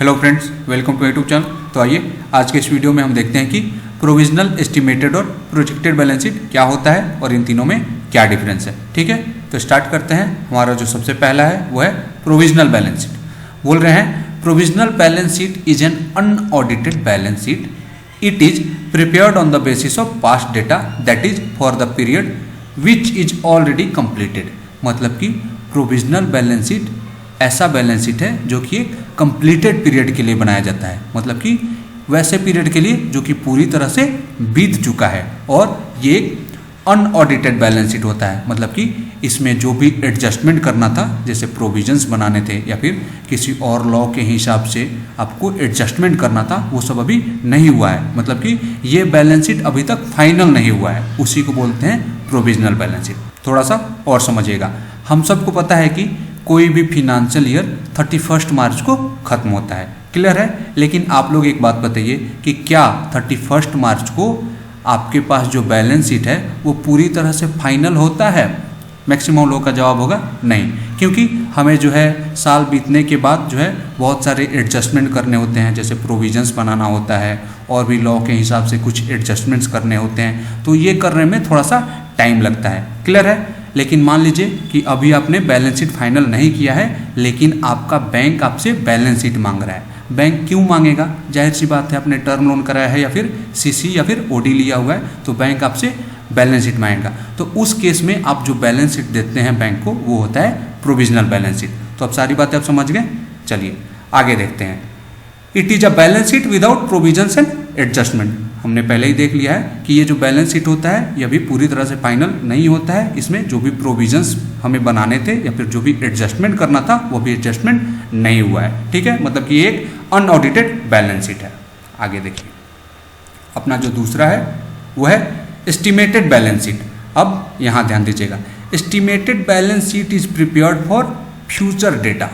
Hello friends, welcome to YouTube channel. तो आइए आज के इस वीडियो में हम देखते हैं कि प्रोविजनल, एस्टिमेटेड और प्रोजेक्टेड बैलेंस शीट क्या होता है और इन तीनों में क्या डिफरेंस है। ठीक है, तो स्टार्ट करते हैं। हमारा जो सबसे पहला है वो है प्रोविजनल बैलेंस शीट। बोल रहे हैं provisional balance sheet is an unaudited balance sheet. It is prepared on the basis of past data that is for the period which is already completed. मतलब कि प्रोविजनल बैलेंस शीट ऐसा balance sheet है जो कि एक completed period के लिए बनाया जाता है। मतलब कि वैसे पीरियड के लिए जो कि पूरी तरह से बीत चुका है, और ये एक अनऑडिटेड बैलेंस शीट होता है। मतलब कि इसमें जो भी एडजस्टमेंट करना था, जैसे प्रोविजंस बनाने थे या फिर किसी और लॉ के हिसाब से आपको एडजस्टमेंट करना था, वो सब अभी नहीं हुआ है। मतलब कि ये बैलेंस शीट अभी तक फाइनल नहीं हुआ है, उसी को बोलते हैं प्रोविजनल बैलेंस शीट। थोड़ा सा और समझिएगा। हम सबको पता है कि कोई भी फिनेंशियल ईयर 31 मार्च को खत्म होता है, क्लियर है। लेकिन आप लोग एक बात बताइए कि क्या 31 मार्च को आपके पास जो बैलेंस शीट है वो पूरी तरह से फाइनल होता है? मैक्सिमम लोगों का जवाब होगा नहीं, क्योंकि हमें जो है साल बीतने के बाद जो है बहुत सारे एडजस्टमेंट करने होते हैं, जैसे प्रोविजंस बनाना होता है और भी लॉ के हिसाब से कुछ एडजस्टमेंट्स करने होते हैं। तो ये करने में थोड़ा सा टाइम लगता है, क्लियर है। लेकिन मान लीजिए कि अभी आपने बैलेंस शीट फाइनल नहीं किया है, लेकिन आपका बैंक आपसे बैलेंस शीट मांग रहा है। बैंक क्यों मांगेगा? जाहिर सी बात है, आपने टर्म लोन कराया है या फिर सीसी या फिर ओडी लिया हुआ है, तो बैंक आपसे बैलेंस शीट मांगेगा। तो उस केस में आप जो बैलेंस शीट देते हैं बैंक को, वो होता है प्रोविजनल बैलेंस शीट। तो अब सारी बातें आप समझ गए। चलिए आगे देखते हैं। It is a balance sheet without provisions and adjustment. हमने पहले ही देख लिया है कि ये जो बैलेंस शीट होता है ये भी पूरी तरह से फाइनल नहीं होता है। इसमें जो भी प्रोविजंस हमें बनाने थे या फिर जो भी एडजस्टमेंट करना था वो भी एडजस्टमेंट नहीं हुआ है। ठीक है, मतलब कि एक अनऑडिटेड बैलेंस शीट है। आगे देखिए, अपना जो दूसरा है वो है एस्टिमेटेड बैलेंस शीट। अब यहाँ ध्यान दीजिएगा, estimated balance sheet is prepared for future data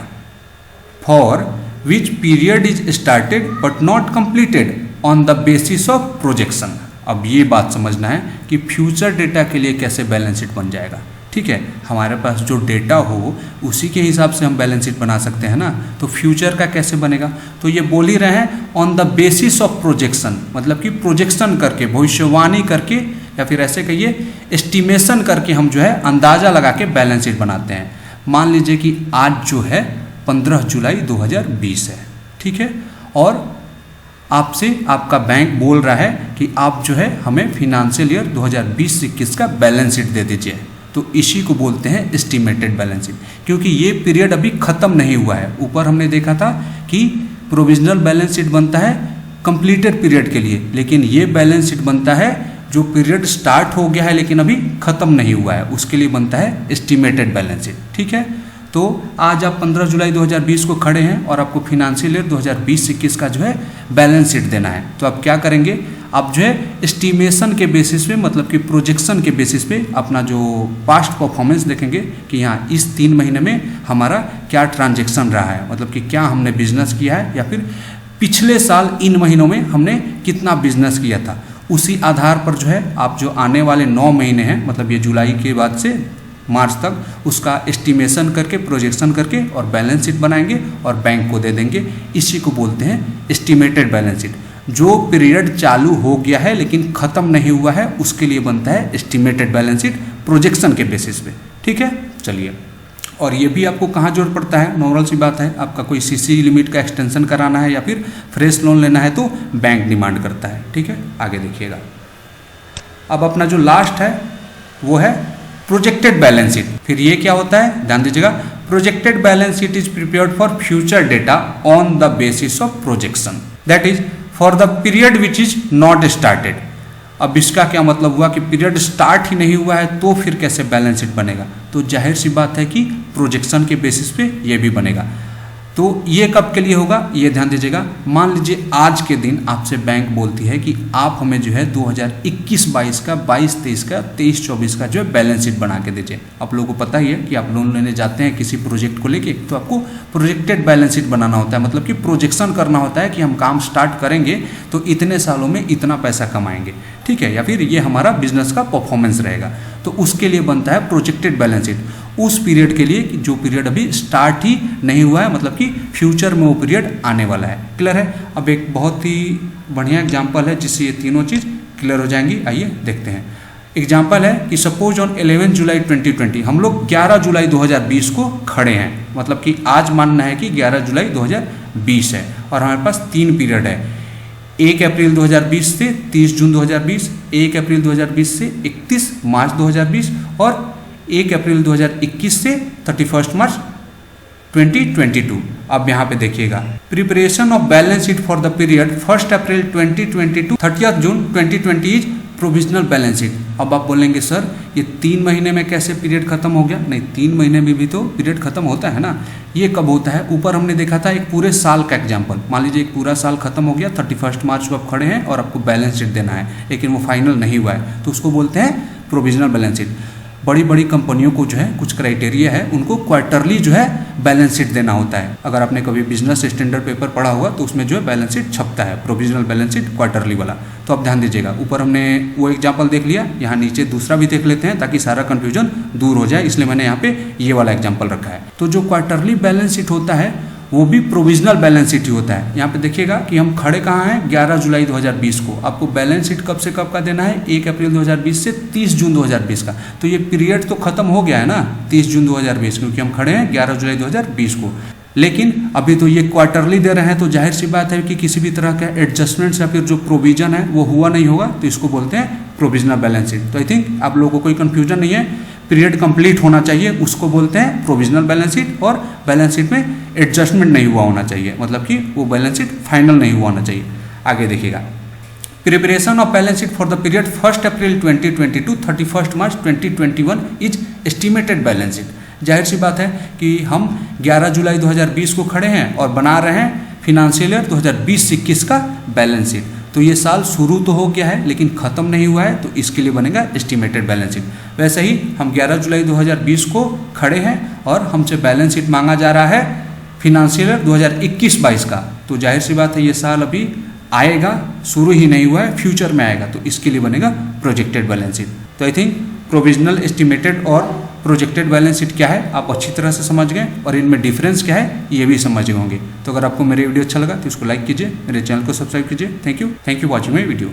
for which period is started but not completed on the basis of projection. अब ये बात समझना है कि फ्यूचर डेटा के लिए कैसे बैलेंस शीट बन जाएगा। ठीक है, हमारे पास जो डेटा हो उसी के हिसाब से हम बैलेंस शीट बना सकते हैं ना। तो फ्यूचर का कैसे बनेगा? तो ये बोल ही रहे हैं on the basis of projection. मतलब कि प्रोजेक्शन करके, भविष्यवाणी करके, या फिर ऐसे कहिए एस्टिमेशन करके हम जो है अंदाज़ा लगा के बैलेंस शीट बनाते हैं। मान लीजिए कि आज जो है 15 जुलाई 2020 है, ठीक है, और आपसे आपका बैंक बोल रहा है कि आप जो है हमें फिनेंशियल ईयर 2020-21 का बैलेंस शीट दे दीजिए। तो इसी को बोलते हैं एस्टिमेटेड बैलेंस शीट, क्योंकि ये पीरियड अभी ख़त्म नहीं हुआ है। ऊपर हमने देखा था कि प्रोविजनल बैलेंस शीट बनता है कंप्लीटेड पीरियड के लिए, लेकिन ये बैलेंस शीट बनता है जो पीरियड स्टार्ट हो गया है लेकिन अभी ख़त्म नहीं हुआ है, उसके लिए बनता है एस्टिमेटेड बैलेंस शीट। ठीक है, तो आज आप 15 जुलाई 2020 को खड़े हैं और आपको फिनेंशियल ईयर 2020-21 का जो है बैलेंस शीट देना है। तो आप क्या करेंगे? आप जो है एस्टिमेशन के बेसिस पे, मतलब कि प्रोजेक्शन के बेसिस पे अपना जो पास्ट परफॉर्मेंस देखेंगे कि यहाँ इस 3 महीने में हमारा क्या ट्रांजैक्शन रहा है, मतलब कि क्या हमने बिजनेस किया है, या फिर पिछले साल इन महीनों में हमने कितना बिजनेस किया था। उसी आधार पर जो है आप जो आने वाले 9 महीने हैं, मतलब ये जुलाई के बाद से मार्च तक, उसका एस्टिमेशन करके, प्रोजेक्शन करके और बैलेंस शीट बनाएंगे और बैंक को दे देंगे। इसी को बोलते हैं एस्टिमेटेड बैलेंस शीट। जो पीरियड चालू हो गया है लेकिन ख़त्म नहीं हुआ है, उसके लिए बनता है एस्टिमेटेड बैलेंस शीट प्रोजेक्शन के बेसिस पे। ठीक है, चलिए, और ये भी आपको कहाँ जोड़ पड़ता है? नॉर्मल सी बात है, आपका कोई सीसी लिमिट का एक्सटेंशन कराना है या फिर फ्रेश लोन लेना है तो बैंक डिमांड करता है। ठीक है, आगे देखिएगा। अब अपना जो लास्ट है वो है प्रोजेक्टेड बैलेंस शीट। फिर ये क्या होता है? ध्यान दीजिएगा, projected balance sheet is prepared for future data on the basis of projection that is for the period which is not started. अब इसका क्या मतलब हुआ कि पीरियड स्टार्ट ही नहीं हुआ है, तो फिर कैसे बैलेंस शीट बनेगा? तो जाहिर सी बात है कि प्रोजेक्शन के बेसिस पे ये भी बनेगा। तो ये कब के लिए होगा ये ध्यान दीजिएगा। मान लीजिए आज के दिन आपसे बैंक बोलती है कि आप हमें जो है 2021-22 का, 22-23 का, 23-24 का जो है बैलेंस शीट बना के दीजिए। आप लोगों को पता ही है कि आप लोन लेने जाते हैं किसी प्रोजेक्ट को लेके, तो आपको प्रोजेक्टेड बैलेंस शीट बनाना होता है। मतलब कि प्रोजेक्शन करना होता है कि हम काम स्टार्ट करेंगे तो इतने सालों में इतना पैसा कमाएंगे, ठीक है, या फिर ये हमारा बिजनेस का परफॉर्मेंस रहेगा। तो उसके लिए बनता है प्रोजेक्टेड बैलेंस शीट। उस पीरियड के लिए कि जो पीरियड अभी स्टार्ट ही नहीं हुआ है, मतलब कि फ्यूचर में वो पीरियड आने वाला है। क्लियर है। अब एक बहुत ही बढ़िया एग्जाम्पल है जिससे ये तीनों चीज़ क्लियर हो जाएंगी। आइए देखते हैं। एग्जाम्पल है कि सपोज ऑन 11 जुलाई 2020 हम लोग 11 जुलाई 2020 को खड़े हैं, मतलब कि आज मानना है कि 11 जुलाई 2020 है और हमारे पास 3 पीरियड है, 1 अप्रैल 2020 से 30 जून 2020, 1 अप्रैल 2020 से 31 मार्च 2020 और 1 अप्रैल 2021 से 31 मार्च 2022। अब यहाँ पे देखिएगा, preparation of balance sheet for the period 1 April 2020 to 30 June 2020 is provisional balance sheet. अब आप बोलेंगे सर ये 3 महीने में कैसे पीरियड खत्म हो गया? नहीं, 3 महीने में भी तो पीरियड खत्म होता है ना। ये कब होता है? ऊपर हमने देखा था एक पूरे साल का एग्जाम्पल। मान लीजिए एक पूरा साल खत्म हो गया, 31 मार्च को आप खड़े हैं और आपको बैलेंस शीट देना है, लेकिन वो फाइनल नहीं हुआ है, तो उसको बोलते हैं प्रोविजनल बैलेंस शीट। बड़ी बड़ी कंपनियों को जो है कुछ क्राइटेरिया है, उनको क्वार्टरली जो है बैलेंस शीट देना होता है। अगर आपने कभी बिजनेस स्टैंडर्ड पेपर पढ़ा हुआ तो उसमें जो है बैलेंस शीट छपता है, प्रोविजनल बैलेंस शीट क्वार्टरली वाला। तो आप ध्यान दीजिएगा, ऊपर हमने वो एग्जाम्पल देख लिया, यहाँ नीचे दूसरा भी देख लेते हैं ताकि सारा कन्फ्यूजन दूर हो जाए, इसलिए मैंने यहाँ पे ये वाला एग्जाम्पल रखा है। तो जो क्वार्टरली बैलेंस शीट होता है वो भी प्रोविजनल बैलेंस शीट ही होता है। यहाँ पे देखिएगा कि हम खड़े कहाँ हैं, 11 जुलाई 2020 को। आपको बैलेंस शीट कब से कब का देना है? 1 अप्रैल 2020 से 30 जून 2020 का। तो ये पीरियड तो खत्म हो गया है ना 30 जून 2020, क्योंकि हम खड़े हैं 11 जुलाई 2020 को। लेकिन अभी तो ये क्वार्टरली दे रहे हैं, तो जाहिर सी बात है कि किसी भी तरह का एडजस्टमेंट्स या फिर जो प्रोविजन है वो हुआ नहीं होगा, तो इसको बोलते हैं प्रोविजनल बैलेंस शीट। तो आई थिंक आप लोगों को कोई कंफ्यूजन नहीं है, पीरियड कंप्लीट होना चाहिए, उसको बोलते हैं प्रोविजनल बैलेंस शीट, और बैलेंस शीट में एडजस्टमेंट नहीं हुआ होना चाहिए, मतलब कि वो बैलेंस शीट फाइनल नहीं हुआ होना चाहिए। आगे देखिएगा, preparation of balance sheet for the period 1 April 2020 to 31 March 2021 is estimated balance sheet. जाहिर सी बात है कि हम 11 जुलाई 2020 को खड़े हैं और बना रहे हैं फिनेंशियल ईयर 2020-21 का बैलेंस शीट। तो ये साल शुरू तो हो गया है लेकिन ख़त्म नहीं हुआ है, तो इसके लिए बनेगा एस्टिमेटेड बैलेंस शीट। वैसे ही हम 11 जुलाई 2020 को खड़े हैं और हमसे बैलेंस शीट मांगा जा रहा है फिनेंशियल ईयर 2021-22 का, तो जाहिर सी बात है ये साल अभी आएगा, शुरू ही नहीं हुआ है, फ्यूचर में आएगा, तो इसके लिए बनेगा प्रोजेक्टेड बैलेंस शीट। तो आई थिंक प्रोविजनल, एस्टिमेटेड और प्रोजेक्टेड बैलेंस शीट क्या है आप अच्छी तरह से समझ गए, और इनमें डिफरेंस क्या है ये भी समझ गए होंगे। तो अगर आपको मेरे वीडियो अच्छा लगा तो इसको लाइक कीजिए, मेरे चैनल को सब्सक्राइब कीजिए। Thank you watching my video.